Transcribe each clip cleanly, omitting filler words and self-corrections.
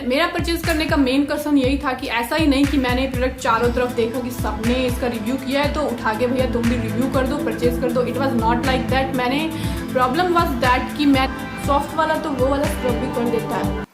मेरा परचेज करने का मेन कंसर्न यही था कि ऐसा ही नहीं कि मैंने प्रोडक्ट चारों तरफ देखा कि सबने इसका रिव्यू किया है तो उठा के भैया तुम भी रिव्यू कर दो, परचेज कर दो। It was not like that. मैंने प्रॉब्लम वॉज दैट कि मैं सॉफ्ट वाला तो वो वाला स्क्रब भी कर देता है।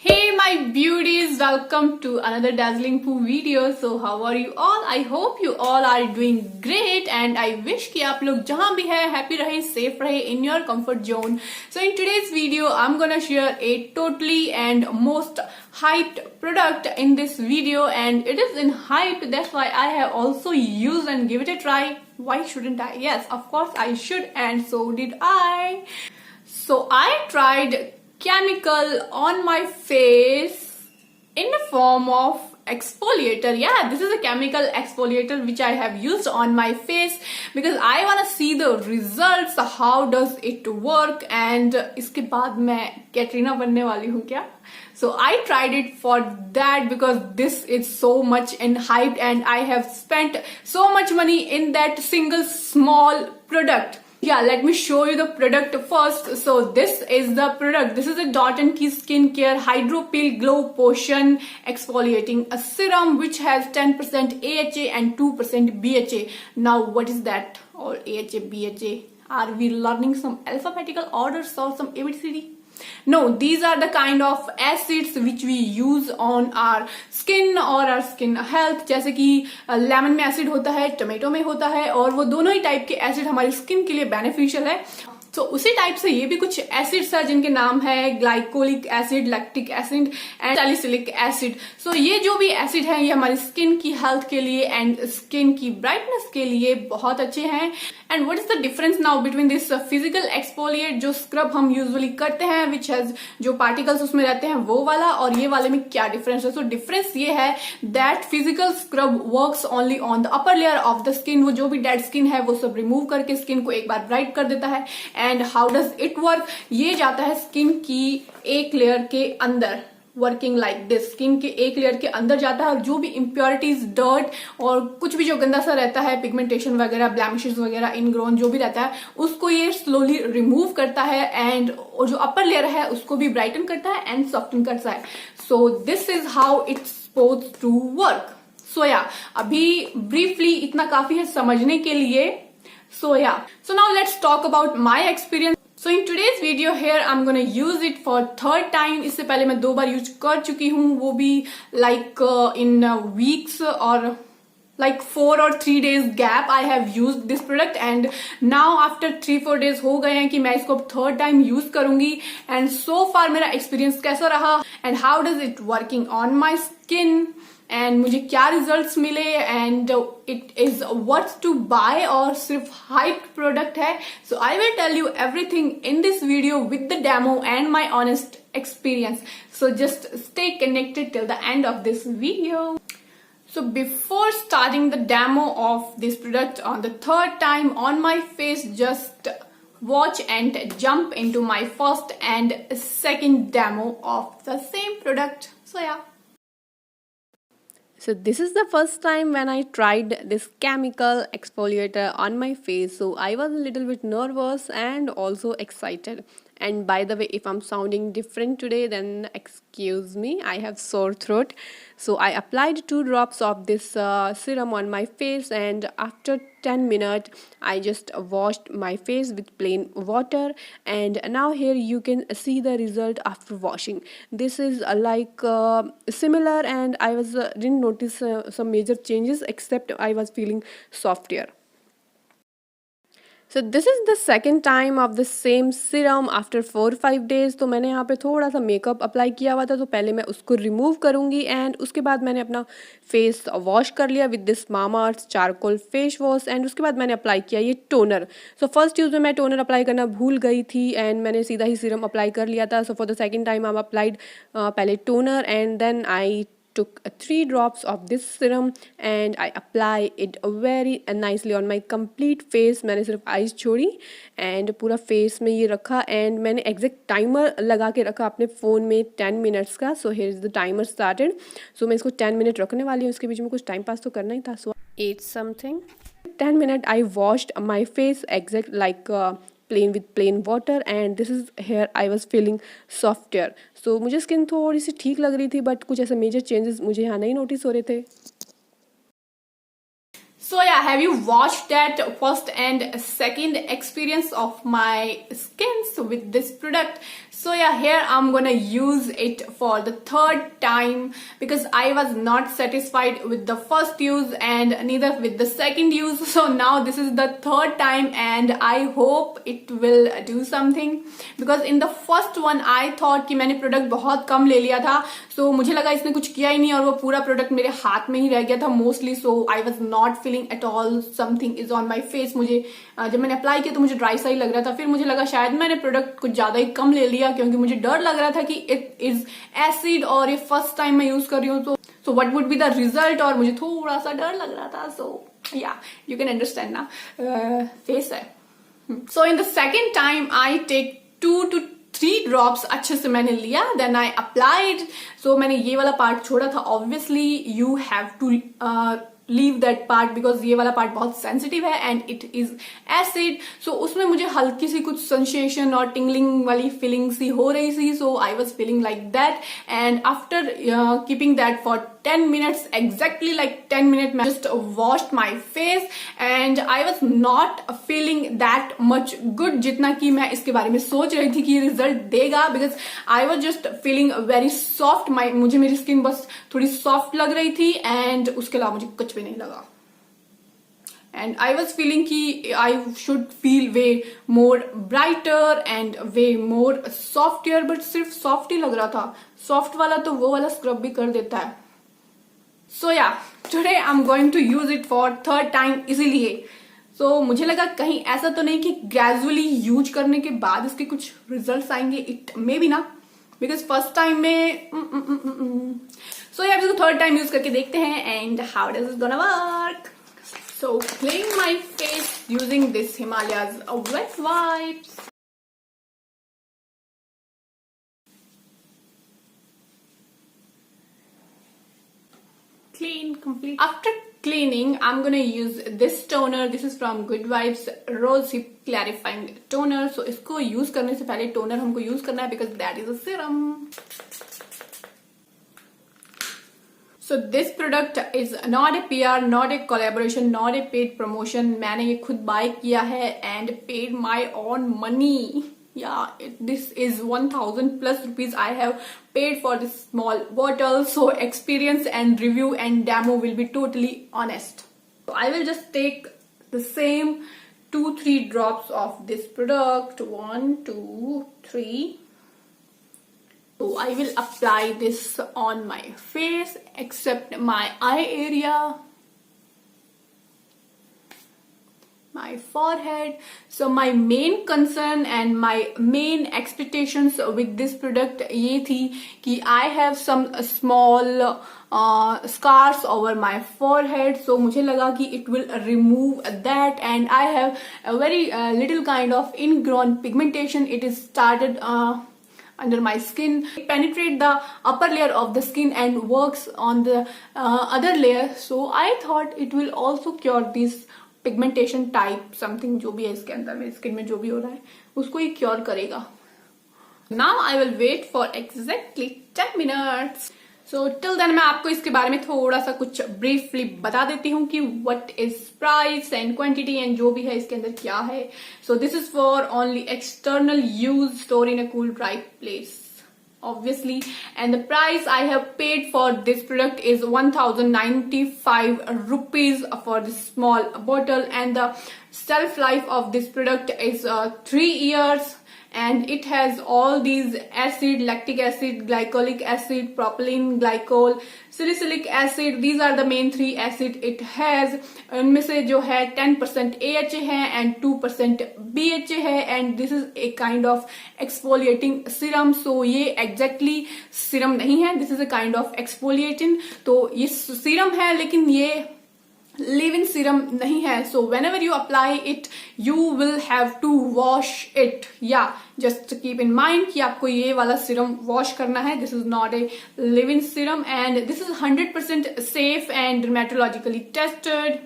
Hey my beauties, welcome to another dazzling poo video. So how are you all? I hope you all are doing great and I wish कि आप लोग जहां भी है happy रहे, safe रहे, in your comfort zone. So in today's video I'm gonna share a totally and most hyped product in this video, and it is in hype, that's why I have also used and give it a try. Why shouldn't I? Yes, of course I should, and so did I. So I tried chemical on my face in the form of exfoliator. Yeah, this is a chemical exfoliator which I have used on my face because I want to see the results, how does it work, and इसके बाद मैं कैटरीना बनने वाली हूँ क्या? So I tried it for that because this is so much in hype and I have spent so much money in that single small product. Yeah, let me show you the product first. So this is the product. This is a Dot & Key Skincare Hydro Peel Glow Potion Exfoliating a Serum which has 10% AHA and 2% BHA. Now what is that? Or AHA, BHA? Are we learning some alphabetical orders or some ABCD? No, these are the kind of acids which we use on our skin or our skin health. जैसे कि lemon में acid होता है, tomato में होता है, और वो दोनों ही टाइप के एसिड हमारी स्किन के लिए बेनिफिशियल है। तो उसी टाइप से ये भी कुछ एसिड्स है जिनके नाम है glycolic acid, lactic acid and salicylic acid. So ये जो भी एसिड है ये हमारी स्किन की हेल्थ के लिए एंड स्किन की ब्राइटनेस के लिए बहुत अच्छे हैं। And what is the difference now between this physical exfoliate जो स्क्रब हम यूजुअली करते हैं विच हैज जो पार्टिकल्स उसमें रहते हैं वो वाला, और ये वाले में क्या डिफरेंस है? सो डिफरेंस ये है that physical scrub works only on the upper layer of the skin. वो जो भी डेड स्किन है वो सब रिमूव करके स्किन को एक बार ब्राइट कर देता है। And how does it work? ये जाता है स्किन की एक लेयर के अंदर, वर्किंग लाइक दिस। स्किन के एक लेयर के अंदर जाता है और जो भी इम्प्योरिटीज, डर्ट और कुछ भी जो गंदा सा रहता है, पिगमेंटेशन वगैरह, ब्लैमिशेस वगैरह, इनग्रोन जो भी रहता है, उसको ये स्लोली रिमूव करता है एंड जो अपर लेयर है उसको भी ब्राइटन करता है एंड सॉफ्टन करता है। So this is how it's supposed to work. So yeah अभी ब्रीफली इतना काफी है समझने के लिए। So yeah, so now let's talk about my experience. So in today's video here I'm gonna use it for third time. इससे पहले मैं 2 बार यूज कर चुकी हूँ, वो भी like in weeks और like 4 or 3 days gap I have used this product, and now after 3-4 days हो गए हैं कि मैं इसको third time यूज करूंगी। and so far मेरा experience कैसा रहा and how does it working on my skin and मुझे क्या रिजल्ट्स मिले and it is worth to buy और सिर्फ हाइप प्रोडक्ट है। So I will tell you everything in this video with the demo and my honest experience. So just stay connected till the end of this video. So before starting the demo of this product on the third time on my face, just watch and jump into my first and second demo of the same product. So yeah. So this is the first time when I tried this chemical exfoliator on my face. So I was a little bit nervous and also excited. And by the way, if I'm sounding different today, then excuse me, I have sore throat. So I applied 2 drops of this serum on my face, and after 10 minutes I just washed my face with plain water, and now here you can see the result after washing. This is like similar, and I didn't notice some major changes except I was feeling softer. So this is the second time of the same serum after 4-5 days. तो मैंने यहाँ पे थोड़ा सा makeup apply किया हुआ था, तो पहले मैं उसको रिमूव करूँगी एंड उसके बाद मैंने अपना फेस वॉश कर लिया with this Mamaearth charcoal face wash, and उसके बाद मैंने अप्लाई किया ये टोनर। सो फर्स्ट यूज़ में मैं टोनर अप्लाई करना भूल गई थी एंड मैंने सीधा ही सीरम अप्लाई कर लिया था। So for the second time I applied पहले toner and then I took 3 drops of this serum and I apply it very nicely on my complete face. मैंने सिर्फ आईज छोड़ी एंड पूरा फेस में ये रखा, एंड मैंने एग्जैक्ट टाइमर लगा के रखा अपने फ़ोन में 10 मिनट्स का। So here is the timer started. So मैं इसको 10 मिनट रखने वाली हूँ, उसके बीच में कुछ टाइम पास तो करना ही था। सो 8 something 10 minutes I washed my face exact like plain with plain water and this is here I was feeling software. So मुझे स्किन थोड़ी सी ठीक लग रही थी, बट कुछ ऐसे मेजर चेंजेस मुझे यहाँ नहीं नोटिस हो रहे थे. So yeah, have you watched that first and second experience of my skins with this product? So yeah, here I'm gonna use it for the third time because I was not satisfied with the first use and neither with the second use. So now this is the third time and I hope it will do something, because in the first one I thought कि मैंने product बहुत कम ले लिया था, so मुझे लगा इसने कुछ किया ही नहीं और वो पूरा प्रोडक्ट मेरे हाथ में ही रह गया था mostly. So I was not feeling at all something is on my face. मुझे जब मैंने अप्लाई किया तो मुझे ड्राई सा ही लग रहा था. फिर मुझे लगा शायद मैंने प्रोडक्ट कुछ ज्यादा ही कम ले लिया, क्योंकि मुझे डर लग रहा था कि इट इज एसिड और ये फर्स्ट टाइम मैं यूज कर रही हूँ, तो so what would be the result, और मुझे थोड़ा सा डर लग रहा था. So yeah you can understand ना, फेस है. So in the second time I take 2 to 3 drops अच्छे से मैंने लिया, देन आई अप्लाइड. सो मैंने ये वाला पार्ट छोड़ा था. Obviously you have to leave that part because ये वाला पार्ट बहुत सेंसिटिव है and it is acid. So उसमें मुझे हल्की सी कुछ सेंसेशन और टिंगलिंग वाली फीलिंग सी हो रही थी. So I was feeling like that and after keeping that for 10 minutes, exactly like 10 minutes, I just washed my face and I was not feeling that much good जितना कि मैं इसके बारे में सोच रही थी कि ये रिजल्ट देगा, because I was just feeling very soft. मुझे मेरी स्किन बस थोड़ी सॉफ्ट लग रही थी एंड उसके अलावा मुझे कुछ भी नहीं लगा. And I was feeling कि I should feel way more brighter and way more softer, but सिर्फ सॉफ्ट ही लग रहा था. सॉफ्ट वाला तो वो वाला स्क्रब भी कर देता है. So yeah, today I'm going to use it for third time इसीलिए. So मुझे लगा कहीं ऐसा तो नहीं कि ग्रेजुअली यूज करने के बाद इसके कुछ रिजल्ट्स आएंगे. इट मे बी ना, बिकॉज फर्स्ट टाइम में सो यार इसको थर्ड टाइम यूज करके देखते हैं and how does it gonna work. So clean my face using this Himalaya's wet wipes. Clean complete. After cleaning, I'm gonna use this toner. This is from Good Vibes Rose Hip Clarifying Toner. So इसको use करने से पहले toner हमको use करना है because that is a serum. So this product is not a PR, not a collaboration, not a paid promotion. मैंने ये खुद buy किया है and paid my own money. Yeah, this is 1000 plus rupees I have paid for this small bottle. So experience and review and demo will be totally honest. So I will just take the same 2-3 drops of this product. 1, 2, 3. So I will apply this on my face except my eye area, my forehead. So my main concern and my main expectations with this product ये थी कि I have some small scars over my forehead. So मुझे लगा कि it will remove that and I have a very little kind of ingrown pigmentation. It is started under my skin. It penetrates the upper layer of the skin and works on the other layer. So I thought it will also cure this pigmentation type something जो भी है इसके अंदर मेरी skin में जो भी हो रहा है उसको ही क्योर करेगा. Now I will wait for exactly 10 minutes. So till then मैं आपको इसके बारे में थोड़ा सा कुछ ब्रीफली बता देती हूँ कि what is price and quantity and जो भी है इसके अंदर क्या है. So this is for only external use, store in a cool dry place obviously, and the price I have paid for this product is 1095 rupees for this small bottle, and the shelf life of this product is 3 years, and it has all these acid, lactic acid, glycolic acid, propylene glycol, salicylic acid. These are the main 3 acid it has. इनमें से जो है 10% AHA है and 2% BHA है, and this is a kind of exfoliating serum. So ये exactly serum नहीं है, this is a kind of exfoliating. तो ये serum है लेकिन ये leave-in serum नहीं है. So whenever you apply it, you will have to wash it. Yeah, just keep in mind कि आपको ये वाला सीरम वॉश करना है. This is not a leave in serum and this is 100% safe and dermatologically tested.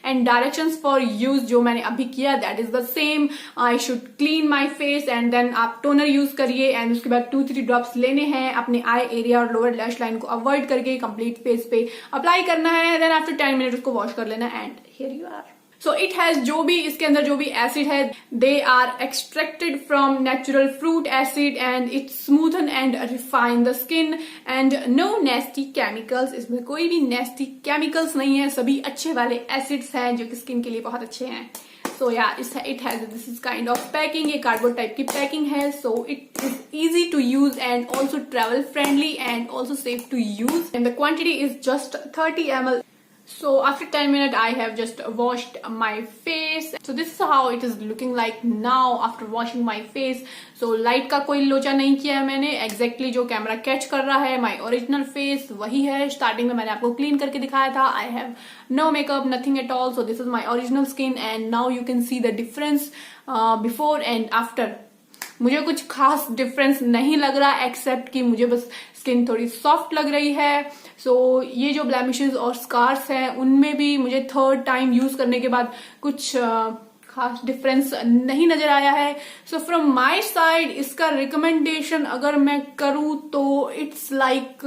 And directions for use जो मैंने अभी किया that is the same. I should clean my face and then आप toner use करिए and उसके बाद 2-3 drops लेने हैं अपने आई एरिया और लोअर लैश लाइन को अवॉइड करके कंप्लीट फेस पे अप्लाई करना है. देन आफ्टर 10 मिनट उसको वॉश कर लेना and here you are. So it has जो भी इसके अंदर जो भी एसिड है they are extracted from natural fruit acid and it smoothen and refine the skin and no nasty chemicals. इसमें कोई भी नेस्टी केमिकल्स नहीं है. सभी अच्छे वाले एसिड्स हैं जो कि स्किन के लिए बहुत अच्छे हैं. सो या it has this is kind of packing. ये कार्डबोर्ड टाइप की पैकिंग है. So it is easy to use and also travel friendly and also safe to use and the quantity is just 30 ml. So after 10 minutes I have just washed my face. So this is how it is looking like now after washing my face. So light का कोई लोचा नहीं किया है मैंने. exactly जो camera catch कर रहा है my original face वही है. स्टार्टिंग में मैंने आपको क्लीन करके दिखाया था. I have no makeup, nothing at all. So this is my original skin and now you can see the difference before and after. मुझे कुछ खास डिफरेंस नहीं लग रहा एक्सेप्ट कि मुझे बस स्किन थोड़ी सॉफ्ट लग रही है. सो ये जो ब्लैमिशेस और स्कार्स हैं उनमें भी मुझे 3rd टाइम यूज करने के बाद कुछ खास डिफरेंस नहीं नजर आया है. सो फ्रॉम माय साइड इसका रिकमेंडेशन अगर मैं करूँ तो it's like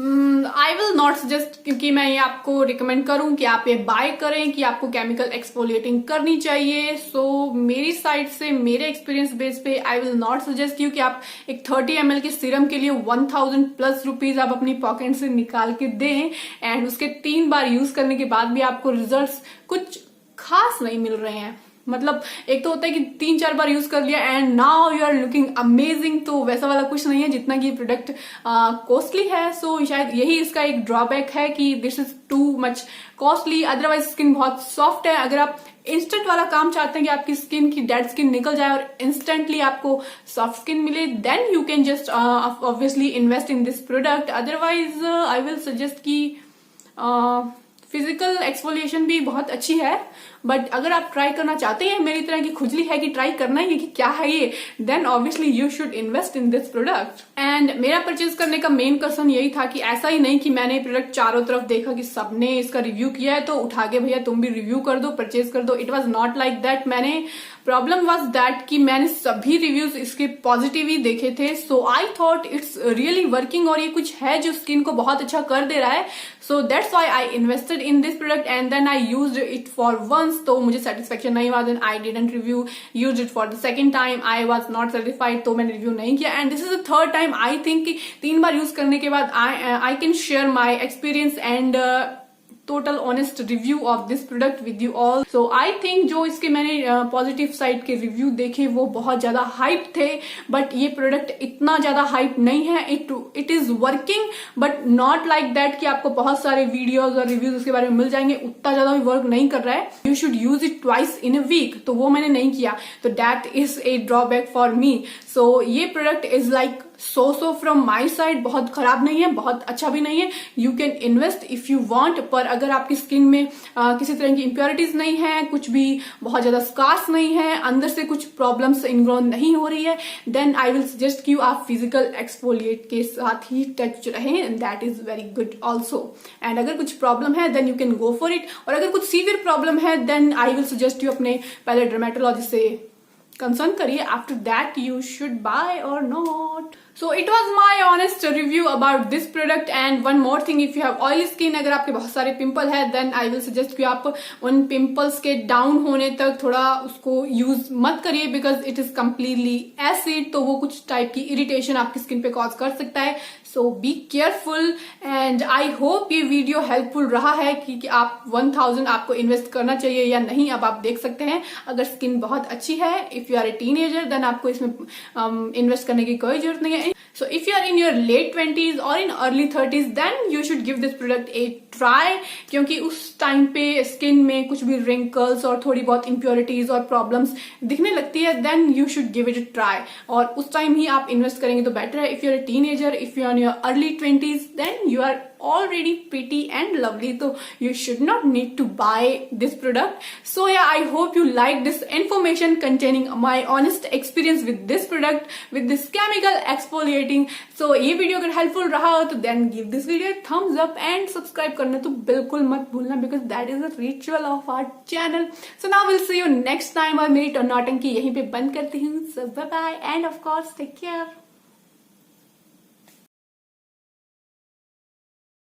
I will not suggest क्योंकि मैं ये आपको रिकमेंड करूं कि आप ये बाय करें कि आपको केमिकल एक्सफोलिएटिंग करनी चाहिए. सो मेरी साइड से मेरे एक्सपीरियंस बेस पे I will not suggest you कि आप एक 30 ml के सीरम के लिए 1000+ रुपीज आप अपनी पॉकेट से निकाल के दें एंड उसके 3 बार यूज करने के बाद भी आपको रिजल्ट्स कुछ खास नहीं मिल रहे हैं. मतलब एक तो होता है कि 3-4 बार यूज कर लिया and now you are looking amazing. तो वैसा वाला कुछ नहीं है जितना कि प्रोडक्ट कॉस्टली है. सो शायद यही इसका एक ड्रॉबैक है कि this is too much costly. Otherwise skin बहुत सॉफ्ट है. अगर आप इंस्टेंट वाला काम चाहते हैं कि आपकी स्किन की डेड स्किन निकल जाए और इंस्टेंटली आपको सॉफ्ट स्किन मिले then you can just obviously invest in this product. Otherwise I will suggest कि फिजिकल एक्सफोलिएशन भी बहुत अच्छी है बट अगर आप ट्राई करना चाहते हैं मेरी तरह की खुजली है कि ट्राई करना ही है कि क्या है ये then obviously you should invest in this product. And मेरा परचेज करने का मेन कंसर्न यही था कि ऐसा ही नहीं कि मैंने प्रोडक्ट चारों तरफ देखा कि सबने इसका रिव्यू किया है तो उठा के भैया तुम भी रिव्यू कर दो परचेज कर दो. It was not like that. मैंने प्रॉब्लम वॉज दैट कि मैंने सभी रिव्यूज इसके पॉजिटिव ही देखे थे. So I thought it's really working और ये कुछ है जो स्किन को बहुत अच्छा कर दे रहा है. So that's why I invested in this product and then I used it for once. तो मुझे सेटिस्फेक्शन नहीं हुआ. Then I didn't review. Used it for the second time. I was not satisfied तो मैंने रिव्यू नहीं किया. And this is the 3rd time. I think कि 3 बार यूज करने के बाद I can share my experience and total honest review of this product with you all. So I think जो इसके मैंने पॉजिटिव साइड के रिव्यू देखे वो बहुत ज्यादा हाइप थे बट ये प्रोडक्ट इतना ज्यादा हाइप नहीं है. It is working but not like that कि आपको बहुत सारे वीडियोज और रिव्यूज उसके बारे में मिल जाएंगे. उतना ज्यादा भी वर्क नहीं कर रहा है. You should use it twice in a week. तो वो मैंने नहीं किया तो that is a drawback for me. So ये product is like so from my side. बहुत खराब नहीं है बहुत अच्छा भी नहीं है. You can invest if you want. पर अगर आपकी स्किन में किसी तरह की इम्प्योरिटीज नहीं है कुछ भी बहुत ज्यादा स्कार्स नहीं है अंदर से कुछ प्रॉब्लम्स इनग्रोन नहीं हो रही है देन आई विल सजेस्ट कि आप फिजिकल एक्सफोलिएट के साथ ही टच रहें. That is very good also. And अगर कुछ प्रॉब्लम है then you can go for it. और अगर कुछ सीवियर प्रॉब्लम है then I will suggest you अपने पहले डर्मेटोलॉजिस्ट से कंसर्न करिए. After that you should buy और not. So it was my honest review about this product. And one more thing, if you have oily skin, अगर आपके बहुत सारे pimple है then I will suggest कि आप उन पिंपल्स के डाउन होने तक थोड़ा उसको यूज मत करिए because it is completely acid. तो वो कुछ टाइप की इरिटेशन आपकी स्किन पे कॉज कर सकता है. So be careful and I hope ये वीडियो हेल्पफुल रहा है कि आप 1000 आपको इन्वेस्ट करना चाहिए या नहीं. अब आप देख सकते हैं अगर स्किन बहुत अच्छी है if you are a teenager then आपको इसमें इन्वेस्ट करने की कोई जरूरत नहीं है. So if you are in your late 20s or in early 30s then you should give this product a try क्योंकि उस टाइम पे स्किन में कुछ भी wrinkles और थोड़ी बहुत impurities और problems दिखने लगती है then you should give it a try. और उस टाइम ही आप इन्वेस्ट करेंगे तो बेटर है. If you are a teenager, if you are in your early 20s then you are already pretty and lovely, so you should not need to buy this product. So yeah, I hope you like this information containing my honest experience with this product, with this chemical exfoliating. So ये video अगर helpful रहा हो तो then give this video thumbs up and subscribe करना तो बिल्कुल मत भूलना, because that is a ritual of our channel. So now will see you next time. और मेरी नौटंकी यहीं पे बंद करती हूँ. So bye bye and of course take care.